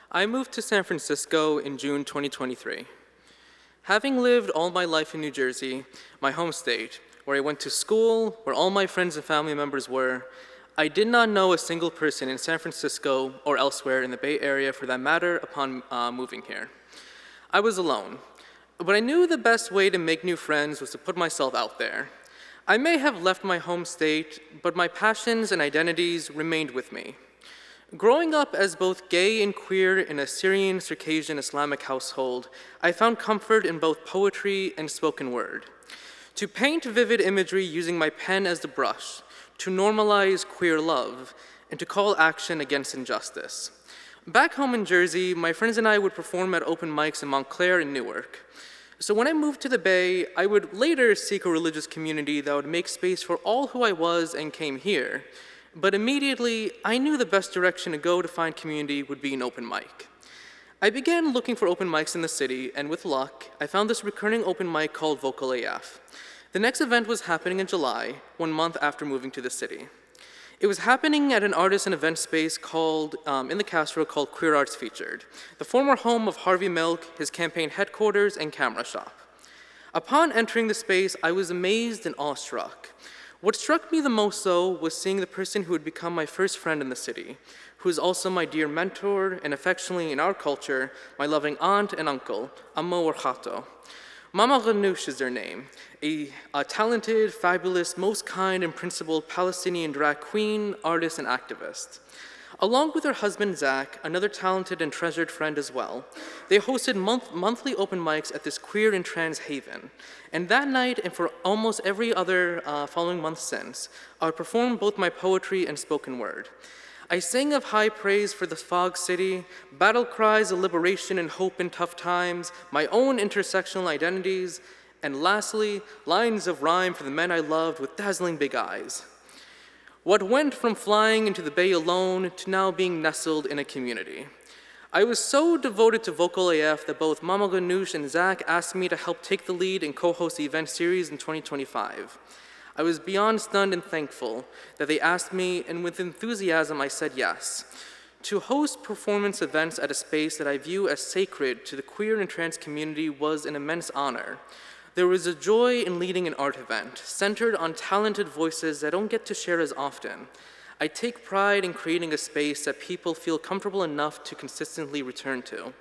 I moved to San Francisco in June 2023. Having lived all my life in New Jersey, my home state, where I went to school, where all my friends and family members were, I did not know a single person in San Francisco or elsewhere in the Bay Area for that matter upon moving here. I was alone, but I knew the best way to make new friends was to put myself out there. I may have left my home state, but my passions and identities remained with me. Growing up as both gay and queer in a Syrian Circassian Islamic household, I found comfort in both poetry and spoken word. To paint vivid imagery using my pen as the brush, to normalize queer love, and to call action against injustice. Back home in Jersey, my friends and I would perform at open mics in Montclair and Newark. So when I moved to the Bay, I would later seek a religious community that would make space for all who I was and came here. But immediately, I knew the best direction to go to find community would be an open mic. I began looking for open mics in the city, and with luck, I found this recurring open mic called Vocal AF. The next event was happening in July, 1 month after moving to the city. It was happening at an artist and event space called, in the Castro called Queer Arts Featured, the former home of Harvey Milk, his campaign headquarters, and camera shop. Upon entering the space, I was amazed and awestruck. What struck me the most, though, was seeing the person who would become my first friend in the city, who is also my dear mentor, and affectionately in our culture, my loving aunt and uncle, Amma or Khato. Mama Ghanoush is their name, a talented, fabulous, most kind and principled Palestinian drag queen, artist, and activist. Along with her husband, Zach, another talented and treasured friend as well, they hosted monthly open mics at this queer and trans haven. And that night, and for almost every other following month since, I performed both my poetry and spoken word. I sang of high praise for the Fog City, battle cries of liberation and hope in tough times, my own intersectional identities, and lastly, lines of rhyme for the men I loved with dazzling big eyes. What went from flying into the Bay alone to now being nestled in a community. I was so devoted to Vocal AF that both Mama Ghanoush and Zach asked me to help take the lead and co-host the event series in 2025. I was beyond stunned and thankful that they asked me, and with enthusiasm I said yes. To host performance events at a space that I view as sacred to the queer and trans community was an immense honor. There was a joy in leading an art event, centered on talented voices that I don't get to share as often. I take pride in creating a space that people feel comfortable enough to consistently return to.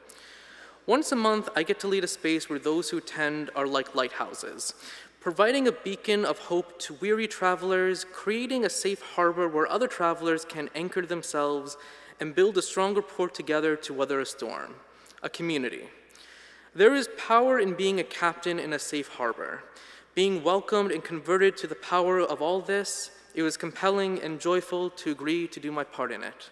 Once a month, I get to lead a space where those who attend are like lighthouses, providing a beacon of hope to weary travelers, creating a safe harbor where other travelers can anchor themselves and build a stronger port together to weather a storm, a community. There is power in being a captain in a safe harbor. Being welcomed and converted to the power of all this, it was compelling and joyful to agree to do my part in it.